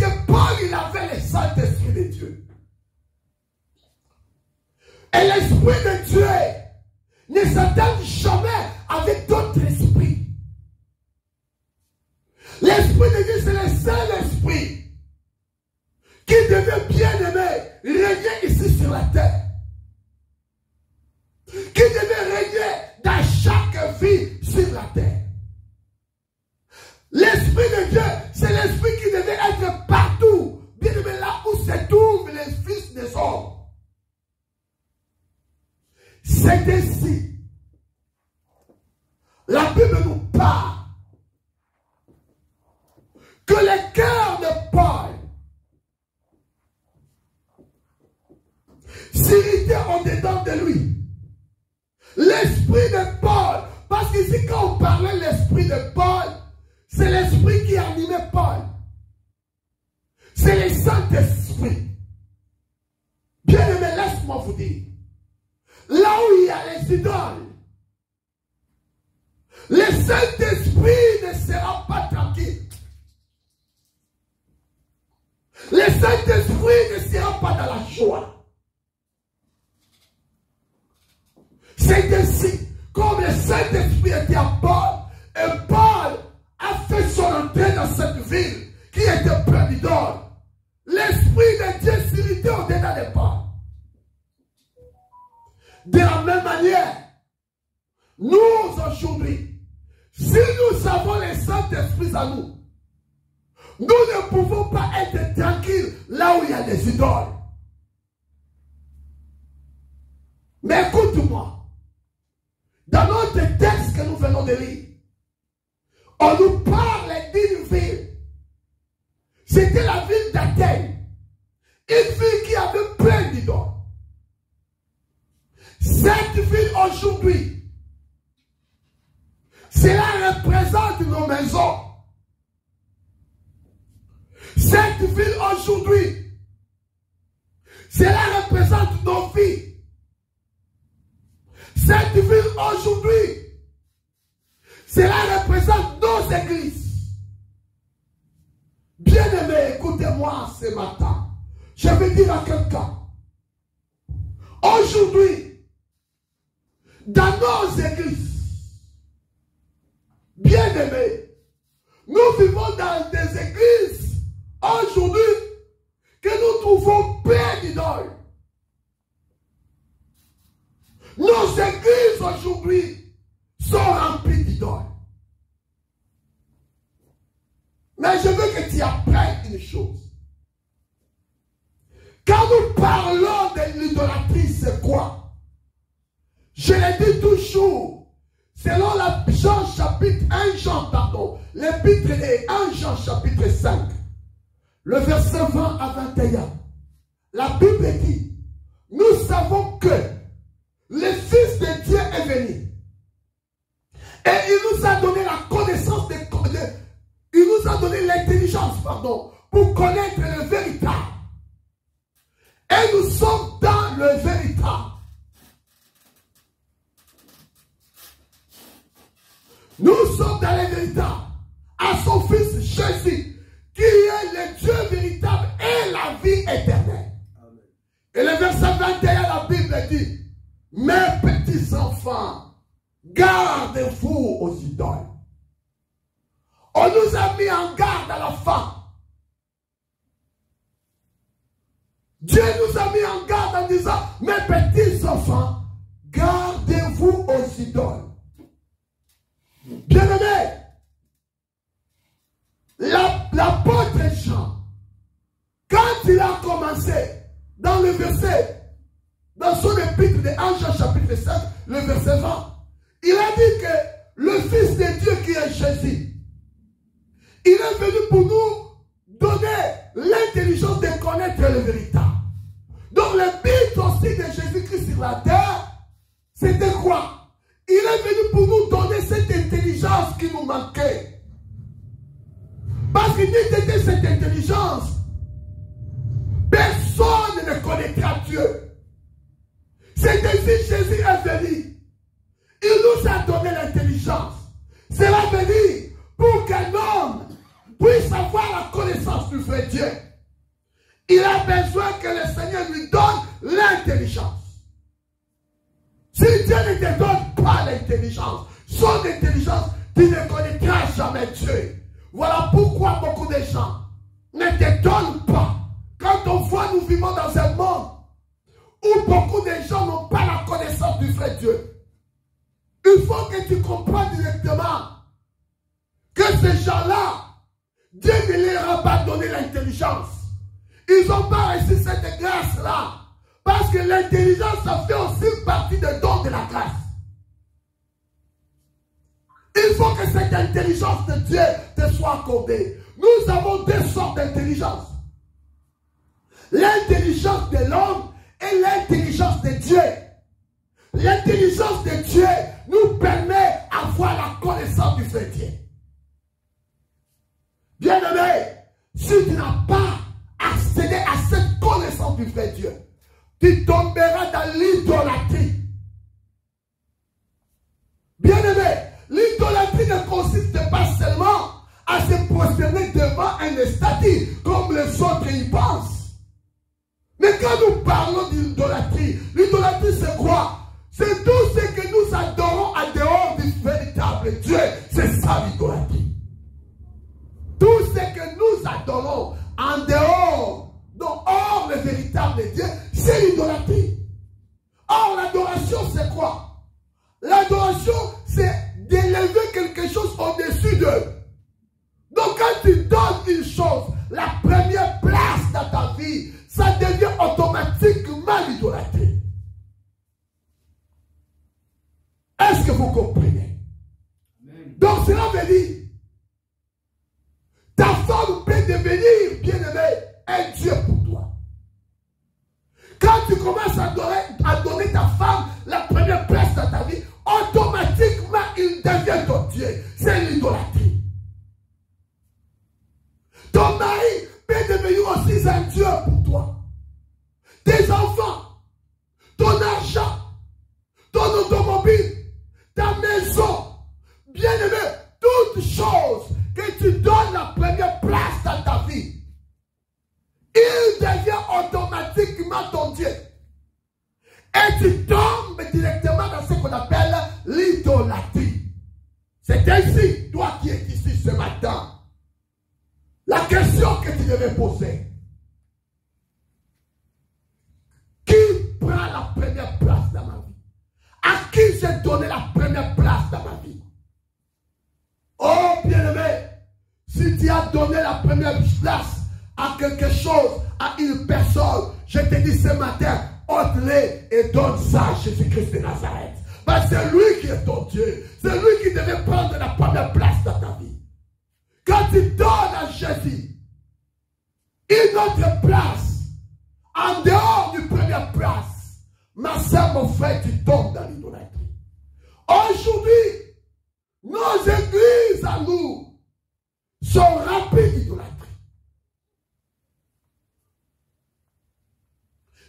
que Paul, il avait le Saint-Esprit de Dieu. Et l'Esprit de Dieu ne s'attache jamais avec d'autres esprits. L'Esprit de Dieu, c'est le Saint-Esprit qui devait bien aimer régner ici sur la terre. Qui devait régner dans chaque vie sur la terre. L'Esprit de Dieu, c'est l'Esprit qui devait être partout. Bien aimé, là où se trouvent les fils des hommes. C'est ainsi. La Bible nous parle que le cœur de Paul s'irritait en dedans de lui. L'esprit de Paul, parce qu'ici quand on parlait de l'esprit de Paul, c'est l'esprit qui animait Paul. C'est le Saint-Esprit. Bien aimé, laisse-moi vous dire. Là où il y a les idoles, le Saint-Esprit ne sera pas tranquille. Le Saint-Esprit ne sera pas dans la joie. C'est ainsi, comme le Saint-Esprit était à Paul, et Paul a fait son entrée dans cette ville qui était pleine d'idoles. L'Esprit de Dieu s'irritait au-dedans de Paul. De la même manière, nous aujourd'hui, si nous avons le Saint-Esprit à nous, nous ne pouvons pas être tranquilles là où il y a des idoles. Mais écoute-moi, dans notre texte que nous venons de lire, on nous parle d'une ville. C'était la ville d'Athènes. Une ville qui avait plein d'idoles. Cette ville aujourd'hui, cela représente nos maisons. Cette ville aujourd'hui, cela représente nos vies. Cette ville aujourd'hui, cela représente nos églises. Bien-aimés, écoutez-moi ce matin. Je vais dire à quelqu'un. Aujourd'hui, dans nos églises, bien-aimés, nous vivons dans des églises aujourd'hui que nous trouvons plein d'idoles. Nos églises aujourd'hui sont remplies d'idoles. Mais je veux que tu apprennes une chose. Quand nous parlons de l'idolâtrie, c'est quoi? Je l'ai dit toujours, selon l'épître de 1 Jean chapitre 5, le verset 20 à 21, la Bible dit, nous savons que le Fils de Dieu est venu et il nous a donné la connaissance il nous a donné l'intelligence, pour connaître le véritable. Et nous sommes dans le véritable. Nous sommes dans le véritable. À son Fils Jésus, qui est le Dieu véritable et la vie éternelle. Amen. Et le verset 21, la Bible dit, mes petits enfants, gardez-vous aux idoles. On nous a mis en garde à la fin. Dieu nous a mis en garde en disant, mes petits enfants, gardez-vous aux idoles. Bien-aimé, l'apôtre Jean, quand il a commencé dans le verset, dans son épître de 1 Jean chapitre 5, le verset 20, il a dit que le Fils de Dieu qui est Jésus, il est venu pour nous donner l'intelligence de connaître le véritable. Donc le but aussi de Jésus-Christ sur la terre, c'était quoi? Il est venu pour nous donner cette intelligence qui nous manquait. Parce qu'il dit que cette intelligence, personne ne connaîtra Dieu. C'est ainsi Jésus est venu. Il nous a donné l'intelligence. Cela veut dire pour qu'un homme puisse avoir la connaissance du vrai Dieu, il a besoin que le Seigneur lui donne l'intelligence. Si Dieu ne te donne pas l'intelligence, son intelligence, tu ne connaîtras jamais Dieu. Voilà pourquoi beaucoup de gens ne te donnent pas. Quand on voit, nous vivons dans un monde où beaucoup de gens n'ont pas la connaissance du vrai Dieu. Il faut que tu comprennes directement que ces gens-là, Dieu ne leur a pas donné l'intelligence. Ils n'ont pas reçu cette grâce-là. Parce que l'intelligence, ça fait aussi partie des dons de la grâce. Il faut que cette intelligence de Dieu te soit accordée. Nous avons deux sortes d'intelligence. L'intelligence de l'homme et l'intelligence de Dieu. L'intelligence de Dieu nous permet d'avoir la connaissance du vrai Dieu. Bien-aimé, si tu n'as pas accédé à cette connaissance du vrai Dieu, tu tomberas dans l'idolâtrie. Bien-aimé, l'idolâtrie ne consiste pas seulement à se prosterner devant un statue comme les autres y pensent. Mais quand nous parlons d'idolâtrie, l'idolâtrie c'est quoi? C'est tout ce que nous adorons en dehors du véritable Dieu. C'est ça l'idolâtrie. Tout ce que nous adorons en dehors, hors le véritable Dieu, c'est l'idolâtrie. Or, l'adoration, c'est quoi? L'adoration, c'est d'élever quelque chose au-dessus d'eux. Donc, quand tu donnes une chose, la première place dans ta vie, ça devient automatiquement l'idolâtrie. Est-ce que vous comprenez? Amen. Donc, cela veut dire, ta femme peut devenir, bien-aimé, un Dieu pour toi. Quand tu commences à donner ta femme la première place dans ta vie, automatiquement, il devient ton Dieu. C'est l'idolâtrie. Ton mari peut devenir aussi un Dieu pour toi. Tes enfants, ton argent, ton automobile, ta maison, bien-aimé, toutes choses que tu donnes la première place dans ta vie, il devient automatiquement ton Dieu. Et tu tombes directement dans ce qu'on appelle l'idolâtrie. C'est ainsi, toi qui es ici ce matin, la question que tu devais poser: qui prend la première place dans ma vie? À qui j'ai donné la première place dans ma vie? Oh bien-aimé, si tu as donné la première place à quelque chose, à une personne, je te dis ce matin, ôte-les et donne ça à Jésus-Christ de Nazareth. Parce que c'est lui qui est ton Dieu. C'est lui qui devait prendre la première place dans ta vie. Quand tu donnes à Jésus une autre place, en dehors du première place, ma soeur, mon frère, tu tombes dans l'idolâtrie. Aujourd'hui, nos églises à nous sont remplies d'idolâtrie.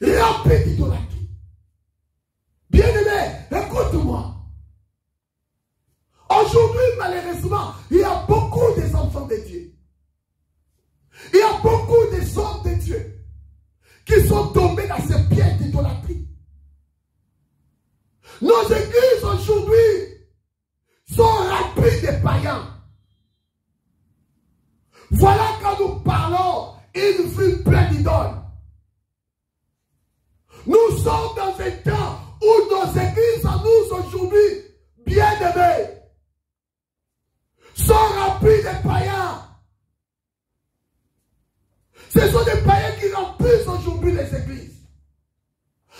Remplies d'idolâtrie. Bien-aimé, écoute-moi. Aujourd'hui, malheureusement, il y a beaucoup des enfants de Dieu. Il y a beaucoup des hommes de Dieu qui sont tombés dans ce piège d'idolâtrie. Nos églises aujourd'hui sont remplies de païens. Voilà quand nous parlons une ville pleine d'idoles. Nous sommes dans un temps où nos églises à nous aujourd'hui, bien-aimés, sont remplies de païens. Ce sont des païens qui remplissent aujourd'hui les églises.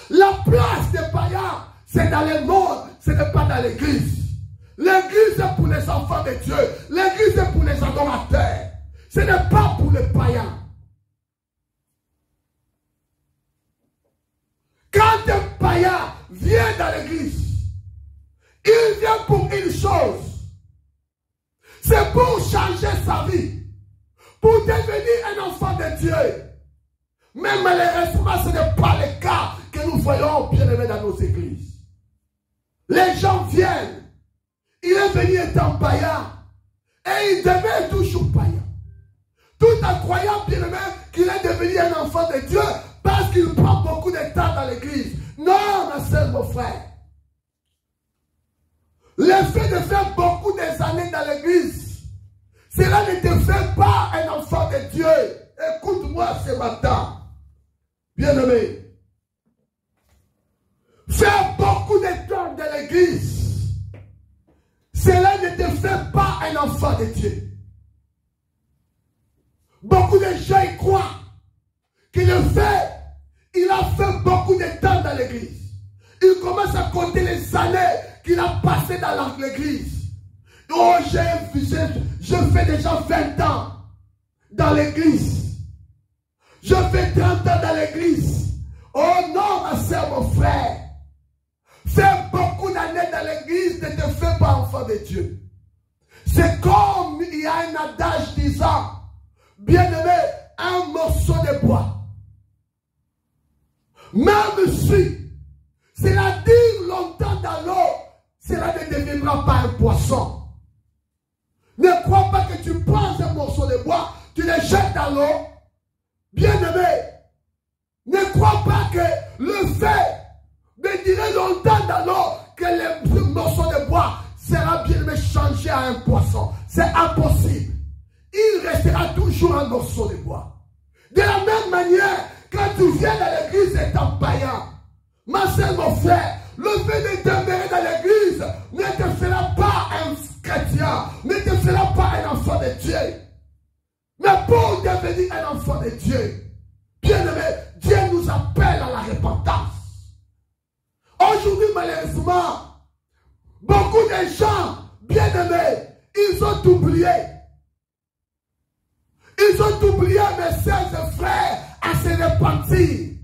La place des païens, c'est dans le monde, ce n'est pas dans l'église. L'église est pour les enfants de Dieu. L'église est pour les adorateurs. Ce n'est pas pour les païens. Quand un païen vient dans l'église, il vient pour une chose. C'est pour changer sa vie. Pour devenir un enfant de Dieu. Mais malheureusement, ce n'est pas le cas que nous voyons bien aimés dans nos églises. Les gens viennent. Il est venu étant païen. Et il demeure toujours païen. Tout en croyant bien même qu'il est devenu un enfant de Dieu parce qu'il prend beaucoup de temps dans l'église. Non, ma soeur, mon frère. Le fait de faire beaucoup des années dans l'église, cela ne te fait pas un enfant de Dieu. Écoute-moi ce matin, bien-aimé. Faire beaucoup de temps dans l'église, cela ne te fait pas un enfant de Dieu. Beaucoup de gens y croient qu'il le fait. Il a fait beaucoup de temps dans l'église. Il commence à compter les années qu'il a passées dans l'église. Oh, je fais déjà 20 ans dans l'église. Je fais 30 ans dans l'église. Oh non, ma soeur, mon frère. Faire beaucoup d'années dans l'église ne te fait pas enfant de Dieu. C'est comme il y a un adage disant, bien-aimé, un morceau de bois. Même si, c'est-à-dire longtemps dans l'eau, cela ne deviendra pas un poisson. Ne crois pas que tu prends un morceau de bois, tu le jettes dans l'eau. Bien-aimé, ne crois pas que le fait de durer longtemps dans l'eau, que le morceau de bois sera bien changé à un poisson. C'est impossible. Il restera toujours un morceau de bois. De la même manière, quand tu viens dans l'église étant païen, ma soeur, mon frère, le fait de demeurer dans l'église ne te fera pas un chrétien, ne te fera pas un enfant de Dieu. Mais pour devenir un enfant de Dieu, bien-aimé, Dieu nous appelle à la repentance. Aujourd'hui, malheureusement, beaucoup de gens, bien-aimés, ils ont oublié. Ils ont oublié, mes sœurs et frères, à se repentir.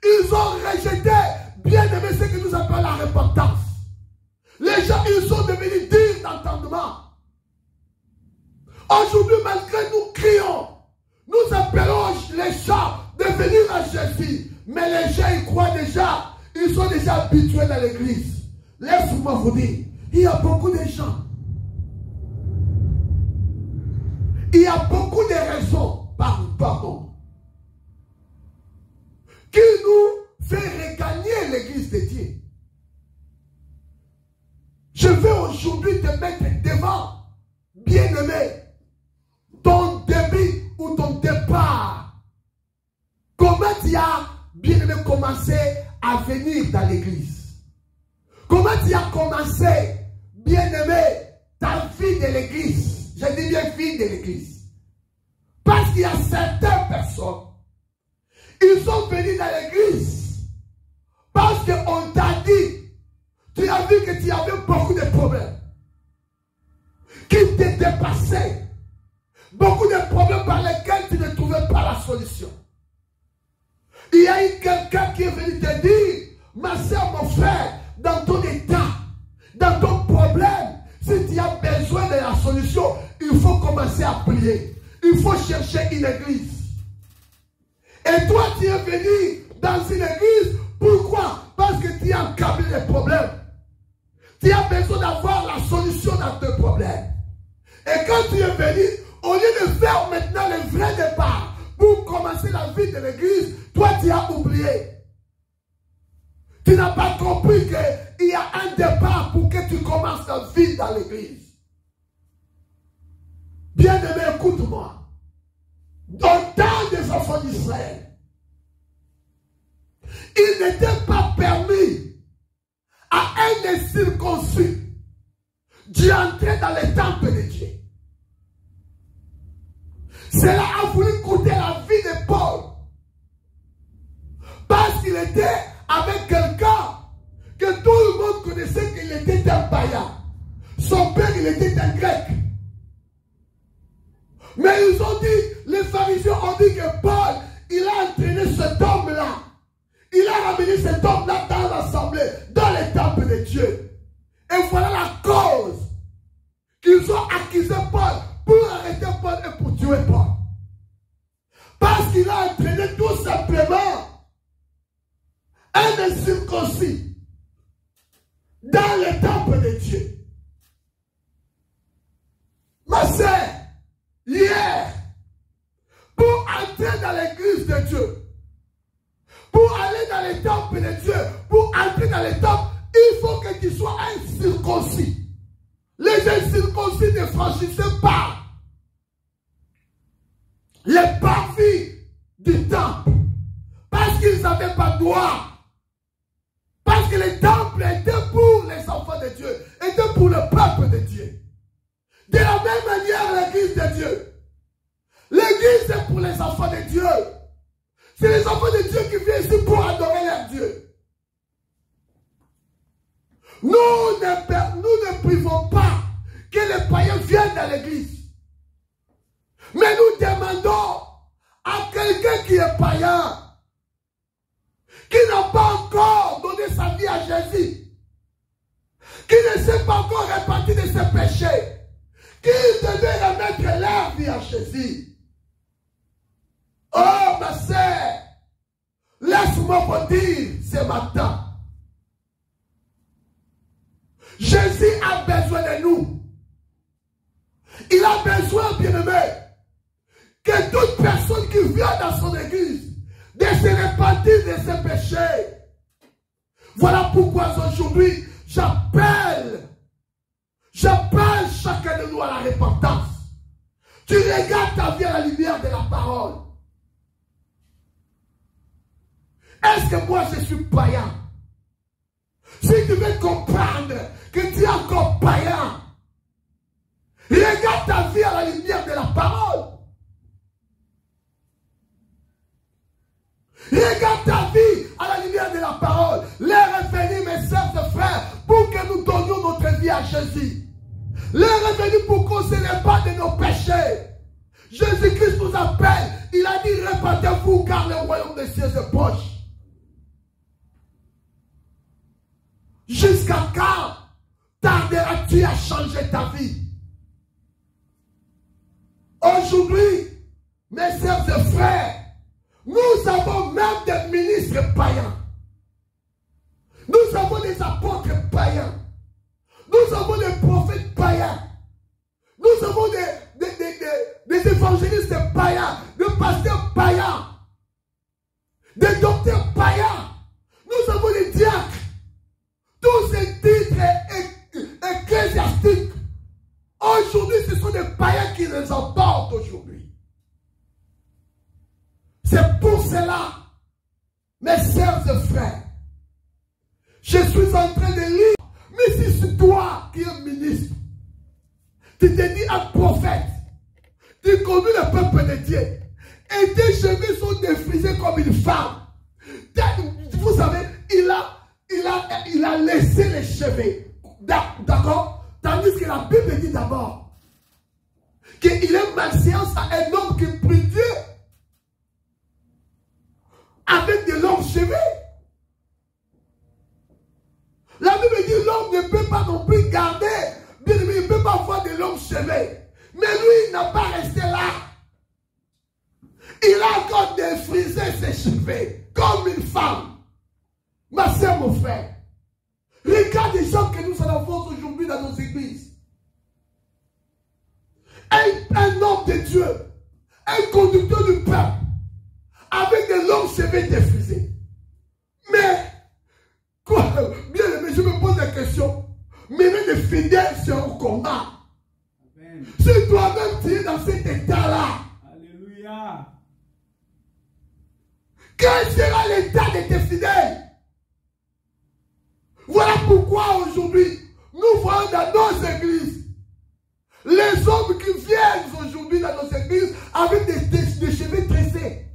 Ils ont rejeté, bien-aimé, ce que nous appelons la repentance. Les gens, ils sont devenus dignes d'entendement. Aujourd'hui, malgré nous crions, nous appelons les gens de venir à Jésus. Mais les gens, ils croient déjà, ils sont déjà habitués dans l'église. Laisse-moi vous dire, il y a beaucoup de gens. Il y a beaucoup de raisons, pardon, qui nous fait regagner l'église de Dieu. Je veux aujourd'hui te mettre devant, bien-aimé, ton début ou ton départ. Comment tu as, bien-aimé, commencé à venir dans l'église? Comment tu as commencé, bien-aimé, ta vie de l'église? Je dis bien vie de l'église. Parce qu'il y a certaines personnes, ils sont venus dans l'église parce qu'on t'a dit, tu as vu que tu avais beaucoup de problèmes qui te dépassaient, beaucoup de problèmes par lesquels tu ne trouvais pas la solution. Il y a eu quelqu'un qui est venu te dire, ma soeur, mon frère, dans ton état, dans ton problème, si tu as besoin de la solution, il faut commencer à prier. Il faut chercher une église. Et toi, tu es venu dans une église. Pourquoi? Parce que tu as accablé les problèmes. Tu as besoin d'avoir la solution dans tes problèmes. Et quand tu es venu, au lieu de faire maintenant le vrai départ pour commencer la vie de l'église, toi, tu as oublié. Tu n'as pas compris qu'il y a un départ pour que tu commences la vie dans l'église. Bien-aimé, écoute-moi. Dans le temps des enfants d'Israël, il n'était pas permis à un incirconcis d'y entrer dans le temple de Dieu. Cela a voulu coûter la vie de Paul. Parce qu'il était avec quelqu'un que tout le monde connaissait qu'il était un païen. Son père, il était un grec. Mais ils ont dit, les pharisiens ont dit que Paul, il a entraîné cet homme-là. Il a ramené cet homme-là dans l'assemblée, dans le temple de Dieu. Et voilà la cause qu'ils ont accusé Paul pour arrêter Paul et pour tuer Paul. Parce qu'il a entraîné tout simplement un incirconcis dans le temple de Dieu. Ma sœur, hier, entrer dans l'église de Dieu, pour aller dans les temples de Dieu, pour entrer dans les temples, il faut que tu sois un circoncis. Les incirconcis ne franchissaient pas les parvis du temple parce qu'ils n'avaient pas droit. Parce que les temples étaient pour les enfants de Dieu, étaient pour le peuple de Dieu. De la même manière, l'église de Dieu. L'église est pour les enfants de Dieu. C'est les enfants de Dieu qui viennent ici pour adorer leur Dieu. Nous ne privons pas que les païens viennent dans l'église. Mais nous demandons à quelqu'un qui est païen, qui n'a pas encore donné sa vie à Jésus, qui ne s'est pas encore réparti de ses péchés, qui devait remettre leur vie à Jésus. Oh ma sœur, laisse-moi vous dire ce matin, Jésus a besoin de nous. Il a besoin, bien-aimé, que toute personne qui vient dans son église de se repentir de ses péchés. Voilà pourquoi aujourd'hui, j'appelle chacun de nous à la repentance. Tu regardes ta vie à la lumière de la parole. Est-ce que moi je suis païen? Si tu veux comprendre que tu es encore païen, regarde ta vie à la lumière de la parole. Regarde ta vie à la lumière de la parole. L'heure est venue, mes sœurs et frères, pour que nous donnions notre vie à Jésus. L'heure est venue pour qu'on se répande de nos péchés. Jésus-Christ nous appelle. Il a dit, répandez-vous car le royaume des cieux est proche. Jusqu'à quand tarderas-tu à changer ta vie? Aujourd'hui, mes sœurs et frères, nous avons même des ministres païens. Nous avons des apôtres païens. Nous avons des prophètes païens. Nous avons des évangélistes païens, des pasteurs païens, des docteurs païens. Nous avons des diacres. Tous ces titres ecclésiastiques. Aujourd'hui, ce sont des païens qui les emportent aujourd'hui. C'est pour cela, mes sœurs et frères, je suis en train de lire. Mais si c'est toi qui es ministre, tu te dis un prophète, tu conduis le peuple de Dieu, et tes cheveux sont défrisés comme une femme. Vous savez, il a laissé les cheveux. D'accord? Tandis que la Bible dit d'abord qu'il est malséance à un homme qui prie Dieu avec de longs cheveux. La Bible dit l'homme ne peut pas non plus garder, bien aimé, il ne peut pas avoir de longs cheveux. Mais lui, il n'a pas resté là. Il a encore défrisé ses cheveux comme une femme. Ma soeur, mon frère, regarde les gens que nous avons aujourd'hui dans nos églises. Un homme de Dieu, un conducteur du peuple, avec des longs cheveux défrisés. Mais, quoi, bien aimé, je me pose la question, mais les fidèles seront comment? Si toi-même tu es dans cet état-là, alléluia, quel sera l'état de tes fidèles? Voilà pourquoi aujourd'hui, nous voyons dans nos églises, les hommes qui viennent aujourd'hui dans nos églises avec des cheveux tressés.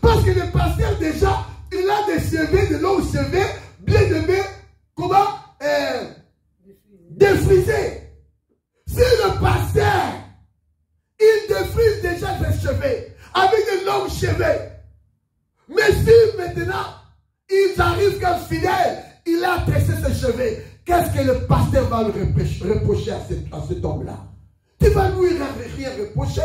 Parce que le pasteur déjà, il a des cheveux, de longs cheveux, bien aimés, comment? Défrisés. Si le pasteur, il défrise déjà ses cheveux, avec des longs cheveux. Mais si maintenant, il arrive qu'un fidèle, il a tressé ses cheveux, qu'est-ce que le pasteur va lui reprocher à cet homme-là? Tu vas lui rien reprocher.